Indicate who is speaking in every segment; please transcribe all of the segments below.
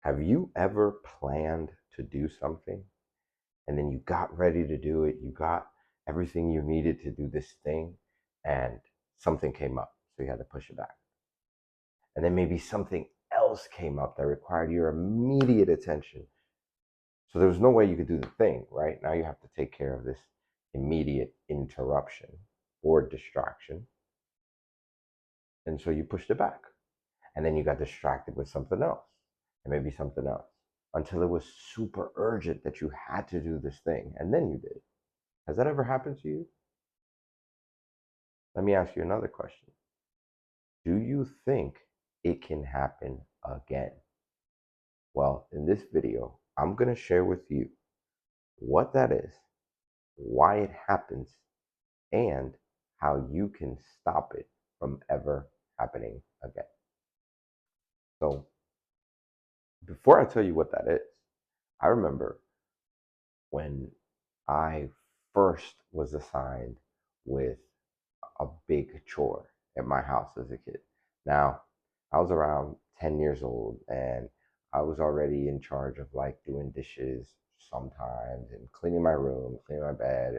Speaker 1: Have you ever planned to do something and then you got ready to do it? You got everything you needed to do this thing and something came up, so you had to push it back. And then maybe something else came up that required your immediate attention. So there was no way you could do the thing, right? Now you have to take care of this immediate interruption or distraction. And so you pushed it back. And then you got distracted with something else and maybe something else until it was super urgent that you had to do this thing. And then you did. Has that ever happened to you? Let me ask you another question. Do you think it can happen again? Well, in this video, I'm going to share with you what that is, why it happens, and how you can stop it from ever happening again. So, before I tell you what that is, I remember when I first was assigned with a big chore at my house as a kid. Now, I was around 10 years old and I was already in charge of like doing dishes sometimes and cleaning my room, cleaning my bed,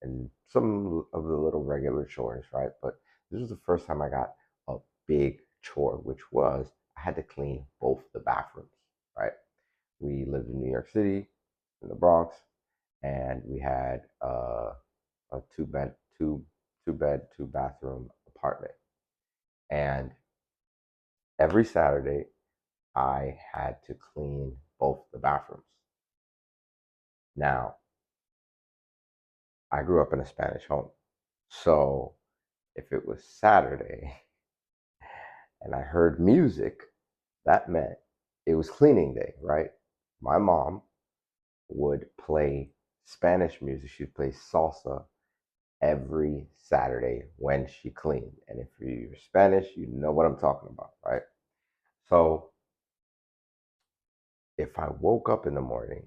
Speaker 1: and some of the little regular chores, right? But this was the first time I got a big chore, which was I had to clean both the bathrooms, right? We lived in New York City, in the Bronx, and we had a two bathroom apartment. And every Saturday, I had to clean both the bathrooms. Now, I grew up in a Spanish home, so if it was Saturday and I heard music, that meant it was cleaning day, right? My mom would play Spanish music. She'd play salsa every Saturday when she cleaned. And if you're Spanish, you know what I'm talking about, right? So if I woke up in the morning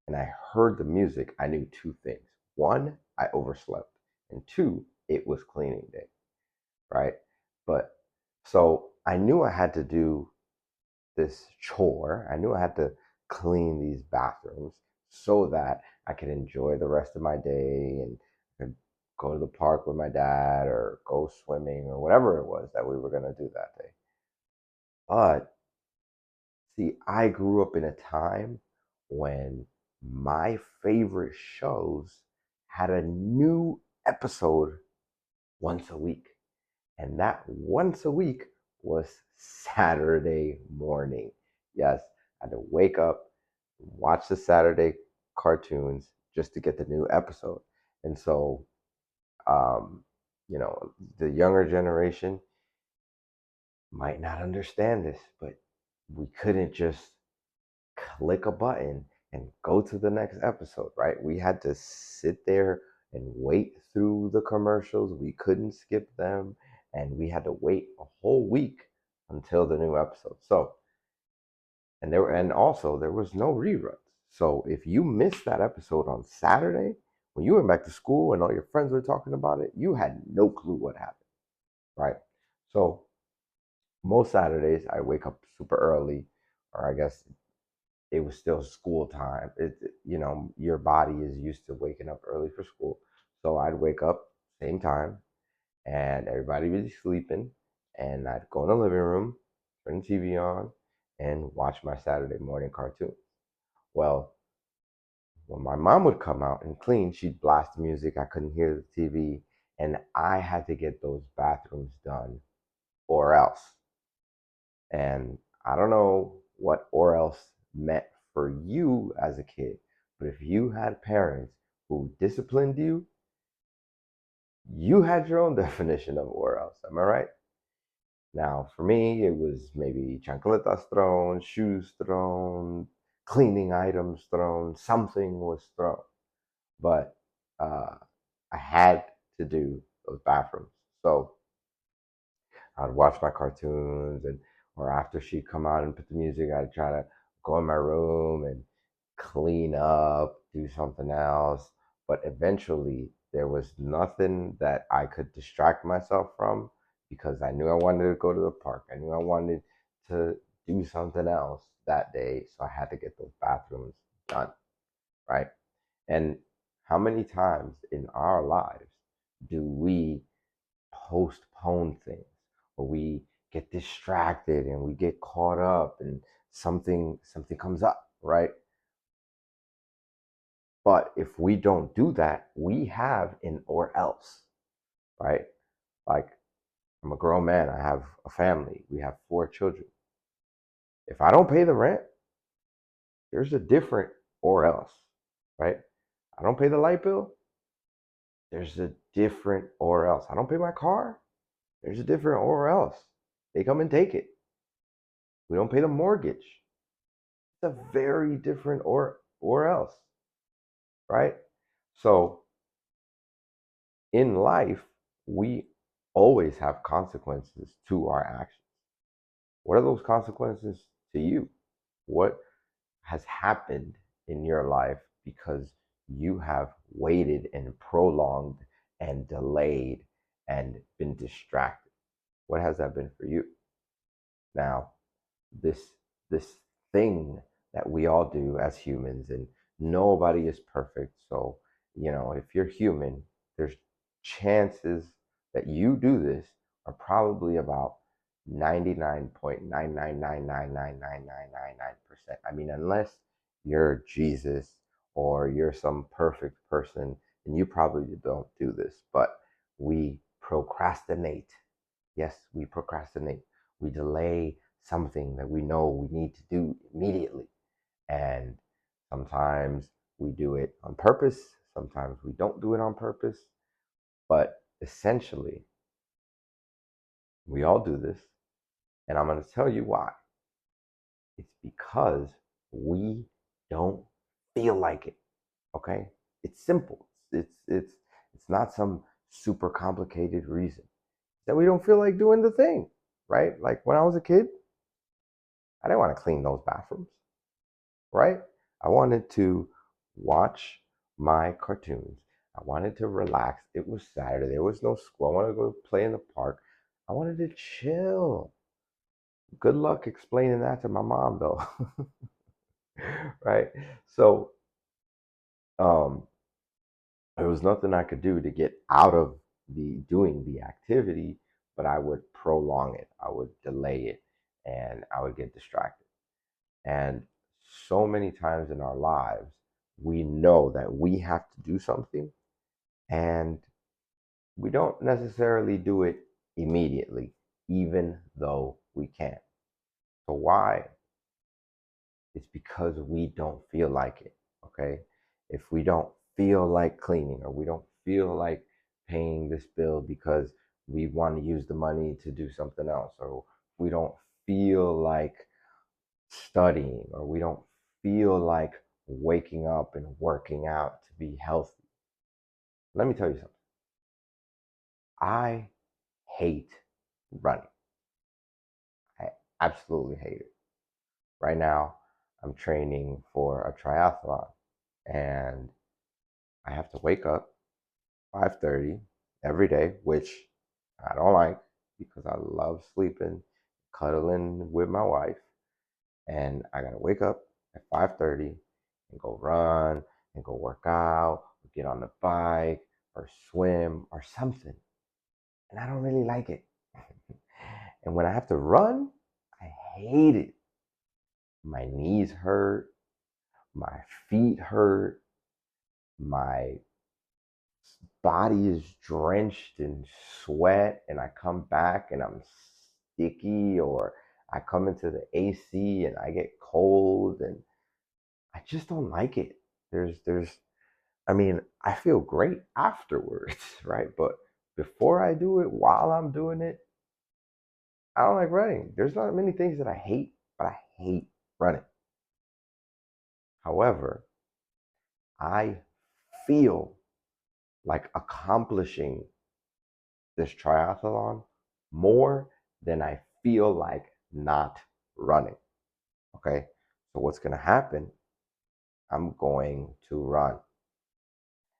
Speaker 1: and I heard the music, I knew two things. One, I overslept. And two, it was cleaning day, right? But so I knew I had to do this chore. I knew I had to clean these bathrooms so that I could enjoy the rest of my day and could go to the park with my dad or go swimming or whatever it was that we were going to do that day. But see, I grew up in a time when my favorite shows had a new episode once a week. And that once a week was Saturday morning. Yes, I had to wake up, watch the Saturday cartoons just to get the new episode. And so, um, the younger generation might not understand this, but we couldn't just click a button and go to the next episode, right? We had to sit there and wait through the commercials. We couldn't skip them, and we had to wait a whole week until the new episode. So, and also there was no reruns. So if you missed that episode on Saturday, when you went back to school and all your friends were talking about it, you had no clue what happened, right? So most Saturdays I wake up super early, or I guess it was still school time. Your body is used to waking up early for school. So I'd wake up same time and everybody would be sleeping and I'd go in the living room, turn the TV on and watch my Saturday morning cartoon. Well, when my mom would come out and clean, she'd blast the music. I couldn't hear the TV and I had to get those bathrooms done or else. And I don't know what or else meant for you as a kid, but if you had parents who disciplined you, you had your own definition of or else. Am I right? Now, for me, it was maybe chancletas thrown, shoes thrown, cleaning items thrown, something was thrown. But I had to do those bathrooms. So I'd watch my cartoons and or after she'd come out and put the music, I'd try to go in my room and clean up, do something else. But eventually there was nothing that I could distract myself from because I knew I wanted to go to the park. I knew I wanted to do something else that day. So I had to get those bathrooms done, right? And how many times in our lives do we postpone things, or we get distracted and we get caught up and something comes up, right? But if we don't do that, we have an or else, right? Like, I'm a grown man, I have a family, we have 4 children. If I don't pay the rent, there's a different or else, right? I don't pay the light bill, there's a different or else. I don't pay my car, there's a different or else. They come and take it. We don't pay the mortgage. It's a very different or else, right? So in life, we always have consequences to our actions. What are those consequences to you? What has happened in your life because you have waited and prolonged and delayed and been distracted? What has that been for you? Now, this this thing that we all do as humans, and nobody is perfect. So, if you're human, there's chances that you do this are probably about 99.999999999%. I mean, unless you're Jesus or you're some perfect person, and you probably don't do this, but we procrastinate. Yes, we procrastinate. We delay something that we know we need to do immediately. And sometimes we do it on purpose, sometimes we don't do it on purpose. But essentially, we all do this. And I'm going to tell you why. It's because we don't feel like it. Okay? It's simple. It's not some super complicated reason. That we don't feel like doing the thing, right? Like when I was a kid, I didn't want to clean those bathrooms, right? I wanted to watch my cartoons. I wanted to relax. It was Saturday. There was no school. I wanted to go play in the park. I wanted to chill. Good luck explaining that to my mom, though. Right? So, um, there was nothing I could do to get out of the doing the activity, but I would prolong it. I would delay it, and I would get distracted. And so many times in our lives, we know that we have to do something, and we don't necessarily do it immediately, even though we can. So, why? It's because we don't feel like it, okay? If we don't feel like cleaning, or we don't feel like paying this bill because we want to use the money to do something else, or we don't feel like studying, or we don't feel like waking up and working out to be healthy. Let me tell you something. I hate running. I absolutely hate it. Right now, I'm training for a triathlon, and I have to wake up 5:30 every day, which I don't like because I love sleeping, cuddling with my wife, and I gotta wake up at 5:30 and go run and go work out, or get on the bike or swim or something. And I don't really like it. And when I have to run, I hate it. My knees hurt, my feet hurt, my body is drenched in sweat, and I come back and I'm sticky, or I come into the AC and I get cold, and I just don't like it. There's I mean, I feel great afterwards, right? But before I do it, while I'm doing it, I don't like running. There's not many things that I hate, but I hate running. However, I feel like accomplishing this triathlon more than I feel like not running. Okay. So, what's going to happen? I'm going to run,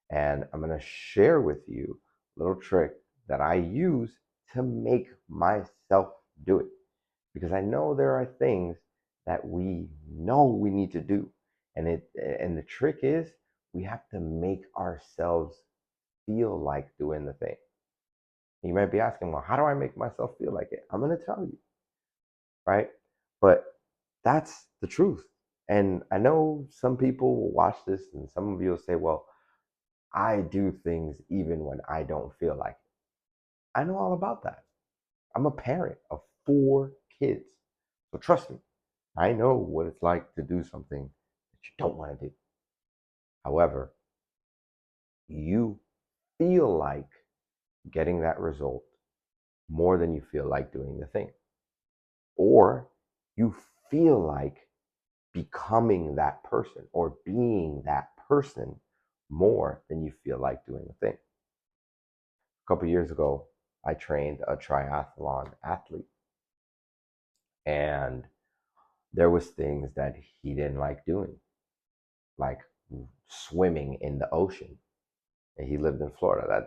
Speaker 1: and I'm going to share with you a little trick that I use to make myself do it. because I know there are things that we know we need to do. And the trick is we have to make ourselves feel like doing the thing. You might be asking, well, how do I make myself feel like it? I'm going to tell you, right? But that's the truth. And I know some people will watch this and some of you will say, well, I do things even when I don't feel like it. I know all about that. I'm a parent of 4 kids. So trust me, I know what it's like to do something that you don't want to do. However, you feel like getting that result more than you feel like doing the thing. Or you feel like becoming that person or being that person more than you feel like doing the thing. A couple years ago, I trained a triathlon athlete, and there was things that he didn't like doing, like swimming in the ocean. And he lived in Florida.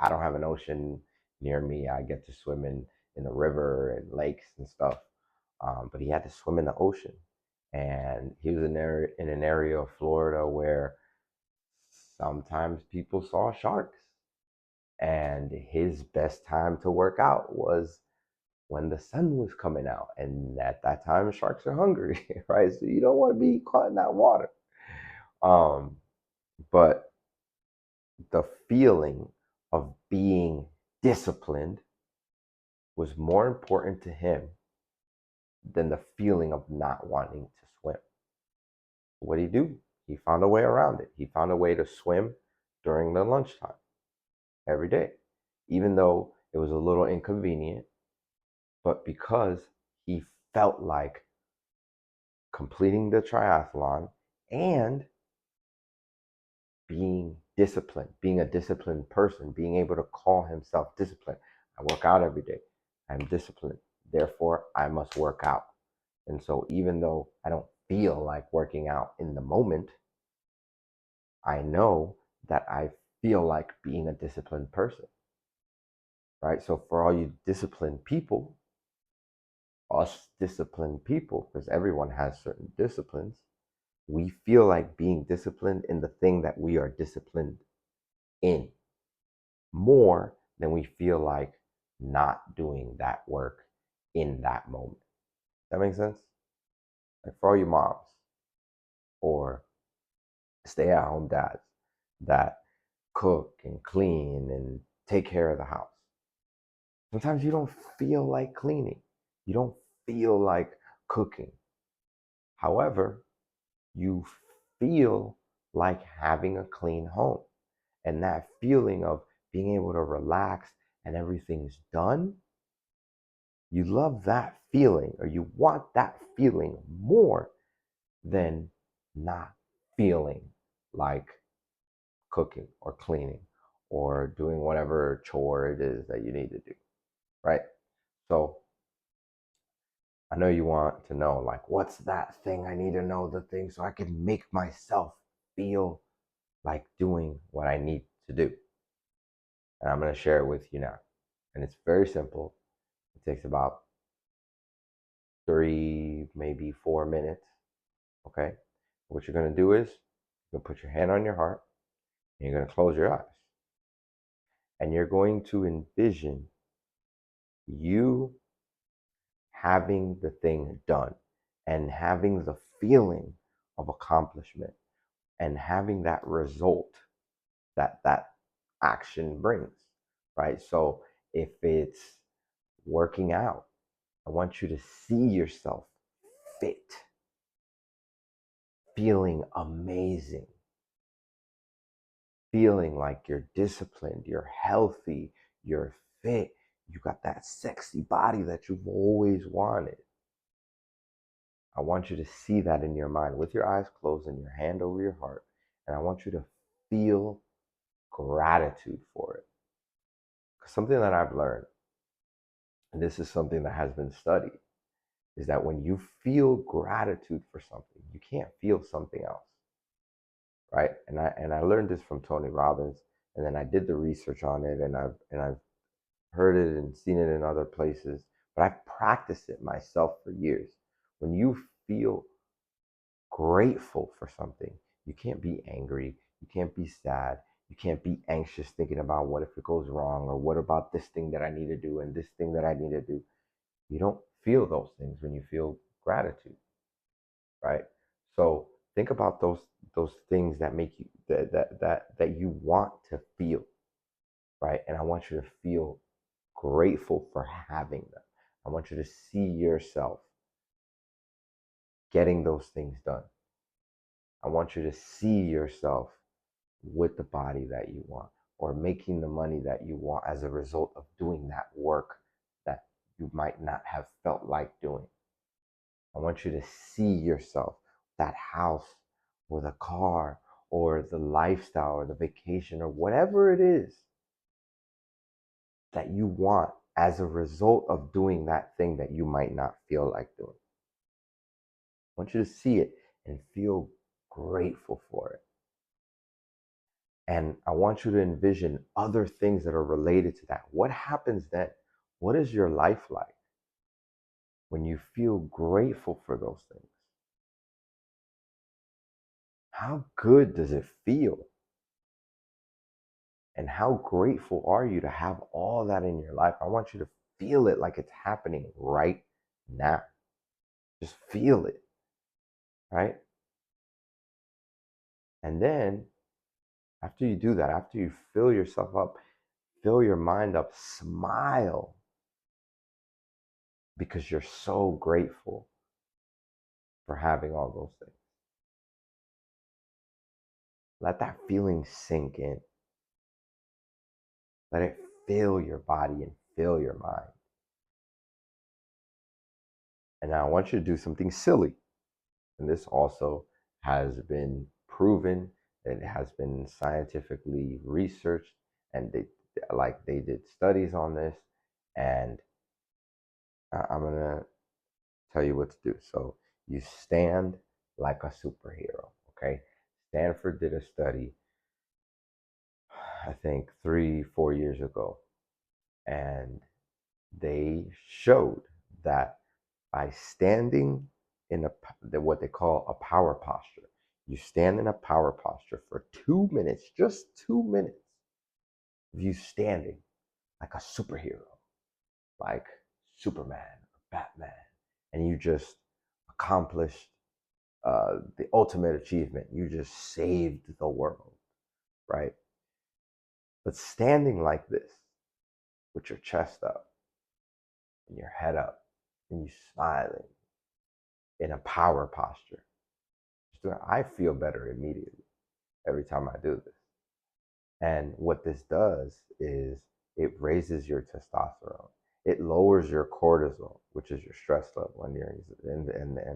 Speaker 1: I don't have an ocean near me. I get to swim in the river and lakes and stuff. But he had to swim in the ocean, and he was in an area of Florida where sometimes people saw sharks. And his best time to work out was when the sun was coming out. And at that time, sharks are hungry, right? So you don't want to be caught in that water. Um, but the feeling of being disciplined was more important to him than the feeling of not wanting to swim. What did he do? He found a way around it. He found a way to swim during the lunchtime every day, even though it was a little inconvenient, but because he felt like completing the triathlon and being disciplined, being a disciplined person, being able to call himself disciplined. I work out every day. I'm disciplined. Therefore, I must work out. And so, even though I don't feel like working out in the moment, I know that I feel like being a disciplined person, right? So, for all you disciplined people, us disciplined people, because everyone has certain disciplines, we feel like being disciplined in the thing that we are disciplined in more than we feel like not doing that work in that moment. That makes sense? Like for all you moms or stay at home dads that cook and clean and take care of the house. Sometimes you don't feel like cleaning. You don't feel like cooking. However, you feel like having a clean home. And that feeling of being able to relax and everything's done, you love that feeling or you want that feeling more than not feeling like cooking or cleaning or doing whatever chore it is that you need to do, right? So I know you want to know, like, what's that thing? I need to know the thing so I can make myself feel like doing what I need to do. And I'm going to share it with you now. And it's very simple. It takes about 3, maybe 4 minutes. Okay. What you're going to do is you're going to put your hand on your heart and you're going to close your eyes. And you're going to envision you having the thing done and having the feeling of accomplishment and having that result that that action brings, right? So if it's working out, I want you to see yourself fit, feeling amazing, feeling like you're disciplined, you're healthy, you're fit, you got that sexy body that you've always wanted. I want you to see that in your mind with your eyes closed and your hand over your heart. And I want you to feel gratitude for it. Because something that I've learned, and this is something that has been studied, is that when you feel gratitude for something, you can't feel something else, right? And I learned this from Tony Robbins, and then I did the research on it, and I've heard it and seen it in other places but I've practiced it myself for years. When you feel grateful for something, you can't be angry, you can't be sad, you can't be anxious thinking about what if it goes wrong or what about this thing that I need to do and this thing that I need to do. You don't feel those things when you feel gratitude, right? So think about those things that make you that you want to feel, right? And I want you to feel grateful for having them. I want you to see yourself getting those things done. I want you to see yourself with the body that you want or making the money that you want as a result of doing that work that you might not have felt like doing. I want you to see yourself, that house or the car or the lifestyle or the vacation or whatever it is that you want as a result of doing that thing that you might not feel like doing. I want you to see it and feel grateful for it. And I want you to envision other things that are related to that. What happens then? What is your life like when you feel grateful for those things? How good does it feel? And how grateful are you to have all that in your life? I want you to feel it like it's happening right now. Just feel it, right? And then after you do that, after you fill yourself up, fill your mind up, smile because you're so grateful for having all those things. Let that feeling sink in. Let it fill your body and fill your mind. And now I want you to do something silly. And this also has been proven, it has been scientifically researched, and they did studies on this. And I'm gonna tell you what to do. So you stand like a superhero. Okay. Stanford did a study, I think 3, 4 years ago, and they showed that by standing in what they call a power posture, you stand in a power posture for 2 minutes, just 2 minutes of you standing like a superhero, like Superman or Batman, and you just accomplished the ultimate achievement. You just saved the world, right? But standing like this with your chest up and your head up and you smiling in a power posture, I feel better immediately every time I do this. And what this does is it raises your testosterone. It lowers your cortisol, which is your stress level and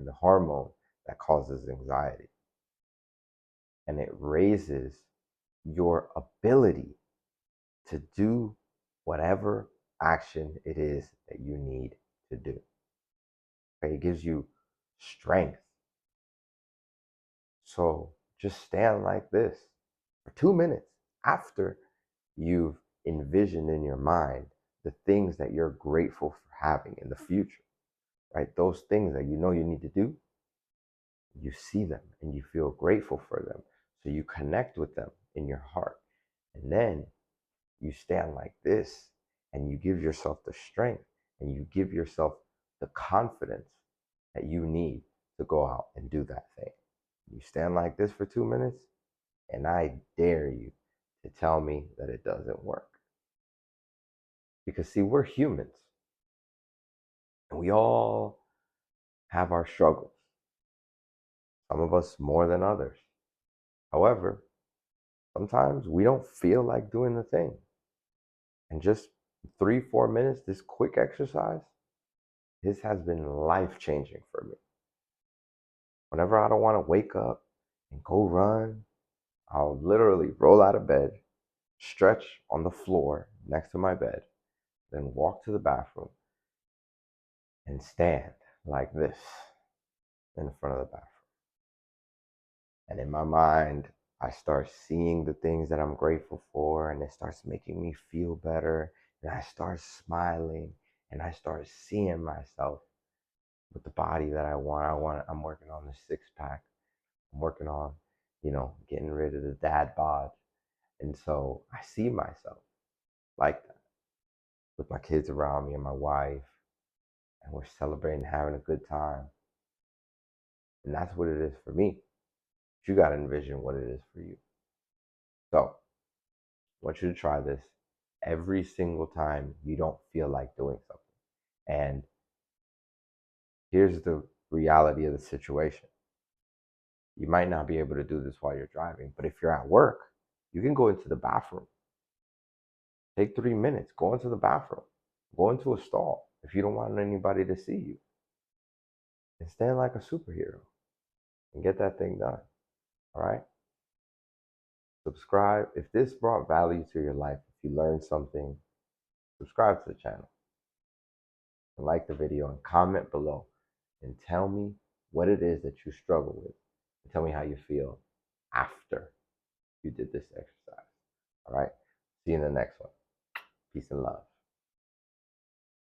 Speaker 1: the hormone that causes anxiety. And it raises your ability to do whatever action it is that you need to do. Okay? It gives you strength. So just stand like this for 2 minutes after you've envisioned in your mind the things that you're grateful for having in the future, right? Those things that you know you need to do, you see them and you feel grateful for them. So you connect with them in your heart. And then you stand like this and you give yourself the strength and you give yourself the confidence that you need to go out and do that thing. You stand like this for 2 minutes, and I dare you to tell me that it doesn't work. Because, see, we're humans and we all have our struggles, some of us more than others. However, sometimes we don't feel like doing the thing. And just 3, 4 minutes, this quick exercise, this has been life changing for me. Whenever I don't want to wake up and go run, I'll literally roll out of bed, stretch on the floor next to my bed, then walk to the bathroom and stand like this in front of the bathroom. And in my mind, I start seeing the things that I'm grateful for, and it starts making me feel better. And I start smiling, And I started seeing myself with the body that I want. I'm working on the six pack. I'm working on, getting rid of the dad bod. And so I see myself like that with my kids around me and my wife, and we're celebrating, having a good time. And that's what it is for me. But you got to envision what it is for you. So I want you to try this every single time you don't feel like doing something. And here's the reality of the situation. You might not be able to do this while you're driving, but if you're at work, you can go into the bathroom. Take 3 minutes, go into the bathroom, go into a stall if you don't want anybody to see you, and stand like a superhero and get that thing done. All right? Subscribe. If this brought value to your life, if you learned something, subscribe to the channel and like the video and comment below and tell me what it is that you struggle with and tell me how you feel after you did this exercise. All right? See you in the next one. Peace and love.